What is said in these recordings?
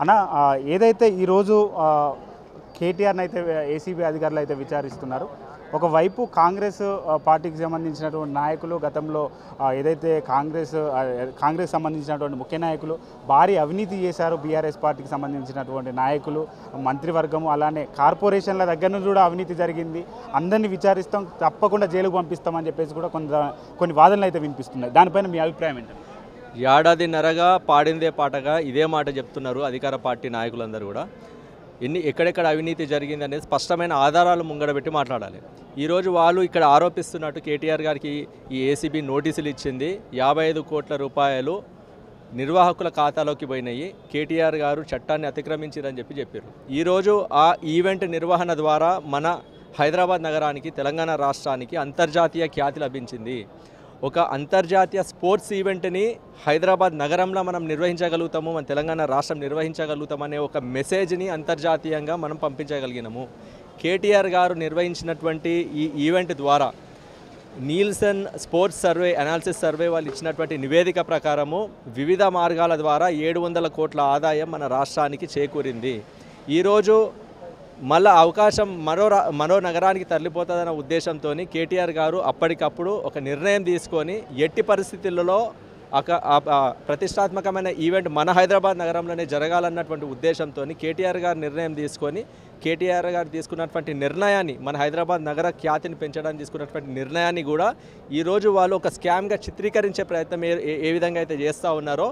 అన్న ఏదైతే ఈరోజు కేటీఆర్ని అయితే ఏసీబీ అధికారులు అయితే విచారిస్తున్నారు. ఒకవైపు కాంగ్రెస్ పార్టీకి సంబంధించినటువంటి నాయకులు గతంలో ఏదైతే కాంగ్రెస్ సంబంధించినటువంటి ముఖ్య నాయకులు భారీ అవినీతి చేశారు. బీఆర్ఎస్ పార్టీకి సంబంధించినటువంటి నాయకులు, మంత్రివర్గము, అలానే కార్పొరేషన్ల దగ్గర నుంచి కూడా అవినీతి జరిగింది, అందరినీ విచారిస్తాం, తప్పకుండా జైలుకు పంపిస్తామని చెప్పేసి కూడా కొన్ని వాదనలు అయితే వినిపిస్తున్నాయి. దానిపైన మీ అభిప్రాయం ఏంటి? ఏడాదిన్నరగా పాడిందే పాటగా ఇదే మాట చెప్తున్నారు అధికార పార్టీ నాయకులందరూ కూడా. ఎక్కడెక్కడ అవినీతి జరిగింది అనేది స్పష్టమైన ఆధారాలు ముంగడబెట్టి మాట్లాడాలి. ఈరోజు వాళ్ళు ఇక్కడ ఆరోపిస్తున్నట్టు కేటీఆర్ గారికి ఈ ఏసీబీ నోటీసులు ఇచ్చింది. 55 కోట్ల రూపాయలు నిర్వాహకుల ఖాతాలోకి పోయినాయి, కేటీఆర్ గారు చట్టాన్ని అతిక్రమించారని చెప్పారు. ఈరోజు ఆ ఈవెంట్ నిర్వహణ ద్వారా మన హైదరాబాద్ నగరానికి, తెలంగాణ రాష్ట్రానికి అంతర్జాతీయ ఖ్యాతి లభించింది. ఒక అంతర్జాతీయ స్పోర్ట్స్ ఈవెంట్ని హైదరాబాద్ నగరంలో మనం నిర్వహించగలుగుతాము, మన తెలంగాణ రాష్ట్రం నిర్వహించగలుగుతామనే ఒక మెసేజ్ని అంతర్జాతీయంగా మనం పంపించగలిగినాము. కేటీఆర్ గారు నిర్వహించినటువంటి ఈ ఈవెంట్ ద్వారా Nielsen sports survey analysis survey వాళ్ళు ఇచ్చినటువంటి నివేదిక ప్రకారము వివిధ మార్గాల ద్వారా 700 కోట్ల ఆదాయం మన రాష్ట్రానికి చేకూరింది. ఈరోజు మళ్ళీ అవకాశం మరో నగరానికి తరలిపోతుందన్న ఉద్దేశంతో కేటీఆర్ గారు అప్పటికప్పుడు ఒక నిర్ణయం తీసుకొని ఎట్టి పరిస్థితులలో ప్రతిష్టాత్మకమైన ఈవెంట్ మన హైదరాబాద్ నగరంలోనే జరగాలన్నటువంటి ఉద్దేశంతో కేటీఆర్ గారు నిర్ణయం తీసుకొని, కేటీఆర్ గారు తీసుకున్నటువంటి నిర్ణయాన్ని, మన హైదరాబాద్ నగర ఖ్యాతిని పెంచడానికి తీసుకున్నటువంటి నిర్ణయాన్ని కూడా ఈరోజు వాళ్ళు ఒక స్కామ్గా చిత్రీకరించే ప్రయత్నం ఏ విధంగా అయితే చేస్తూ ఉన్నారో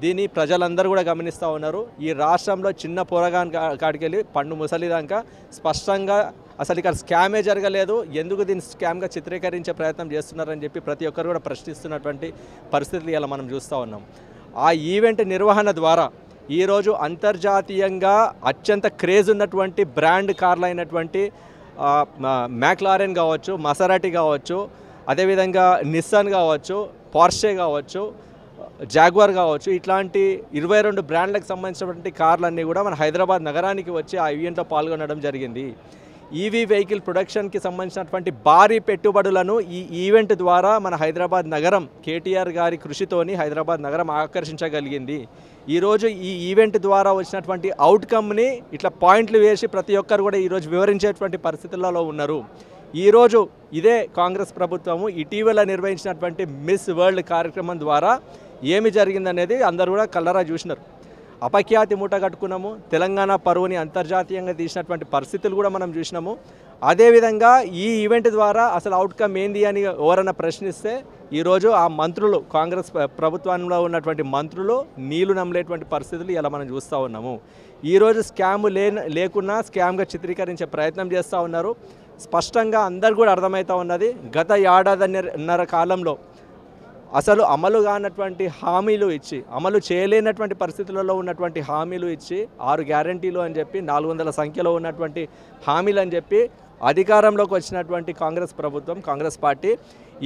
దీన్ని ప్రజలందరూ కూడా గమనిస్తూ ఉన్నారు. ఈ రాష్ట్రంలో చిన్న పోరగాన్ కాడికెళ్ళి పండు ముసలిదాకా స్పష్టంగా అసలు ఇక్కడ స్కామే జరగలేదు, ఎందుకు దీన్ని స్కామ్గా చిత్రీకరించే ప్రయత్నం చేస్తున్నారని చెప్పి ప్రతి ఒక్కరు కూడా ప్రశ్నిస్తున్నటువంటి పరిస్థితులు ఇలా మనం చూస్తూ ఉన్నాం. ఆ ఈవెంట్ నిర్వహణ ద్వారా ఈరోజు అంతర్జాతీయంగా అత్యంత క్రేజ్ ఉన్నటువంటి బ్రాండ్ కార్లు అయినటువంటి మ్యాక్లారెన్ కావచ్చు, మసరాటి కావచ్చు, అదేవిధంగా నిస్సాన్ కావచ్చు, పోర్షే కావచ్చు, జాగ్వార్ కావచ్చు, ఇట్లాంటి 22 బ్రాండ్లకు సంబంధించినటువంటి కార్లన్నీ కూడా మన హైదరాబాద్ నగరానికి వచ్చి ఆ ఈవెంట్లో పాల్గొనడం జరిగింది. ఈవీ వెహికల్ ప్రొడక్షన్కి సంబంధించినటువంటి భారీ పెట్టుబడులను ఈ ఈవెంట్ ద్వారా మన హైదరాబాద్ నగరం కేటీఆర్ గారి కృషితోని హైదరాబాద్ నగరం ఆకర్షించగలిగింది. ఈరోజు ఈ ఈవెంట్ ద్వారా వచ్చినటువంటి అవుట్కమ్ని ఇట్లా పాయింట్లు వేసి ప్రతి ఒక్కరు కూడా ఈరోజు వివరించేటువంటి పరిస్థితులలో ఉన్నారు. ఈరోజు ఇదే కాంగ్రెస్ ప్రభుత్వము ఇటీవల నిర్వహించినటువంటి మిస్ వరల్డ్ కార్యక్రమం ద్వారా ఏమి జరిగిందనేది అందరూ కూడా కళ్ళరా చూసినారు. అపఖ్యాతి మూట కట్టుకున్నాము, తెలంగాణ పరువుని అంతర్జాతీయంగా తీసినటువంటి పరిస్థితులు కూడా మనం చూసినాము. అదేవిధంగా ఈ ఈవెంట్ ద్వారా అసలు అవుట్కమ్ ఏంది అని ఎవరైనా ప్రశ్నిస్తే ఈరోజు ఆ మంత్రులు, కాంగ్రెస్ ప్రభుత్వంలో ఉన్నటువంటి మంత్రులు నీళ్లు నమ్మలేటువంటి పరిస్థితులు ఇలా మనం చూస్తూ ఉన్నాము. ఈరోజు స్కామ్ లేకున్నా స్కామ్గా చిత్రీకరించే ప్రయత్నం చేస్తూ ఉన్నారు. స్పష్టంగా అందరు కూడా అర్థమవుతూ ఉన్నది, గత ఏడాదిన్నర కాలంలో అసలు అమలు కానటువంటి హామీలు ఇచ్చి, అమలు చేయలేనటువంటి పరిస్థితులలో ఉన్నటువంటి హామీలు ఇచ్చి 6 గ్యారంటీలు అని చెప్పి 400 సంఖ్యలో ఉన్నటువంటి హామీలు అని చెప్పి అధికారంలోకి వచ్చినటువంటి కాంగ్రెస్ ప్రభుత్వం, కాంగ్రెస్ పార్టీ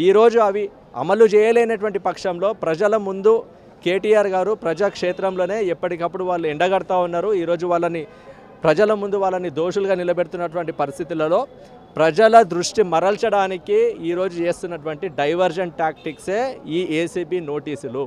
ఈరోజు అవి అమలు చేయలేనటువంటి పక్షంలో ప్రజల ముందు కేటీఆర్ గారు ప్రజాక్షేత్రంలోనే ఎప్పటికప్పుడు వాళ్ళు ఎండగడతా ఉన్నారు. ఈరోజు ప్రజల ముందు వాళ్ళని దోషులుగా నిలబెడుతున్నటువంటి పరిస్థితులలో ప్రజల దృష్టి మరల్చడానికి ఈరోజు చేస్తున్నటువంటి డైవర్జన్ టాక్టిక్సే ఈ ఏసీబీ నోటీసులు.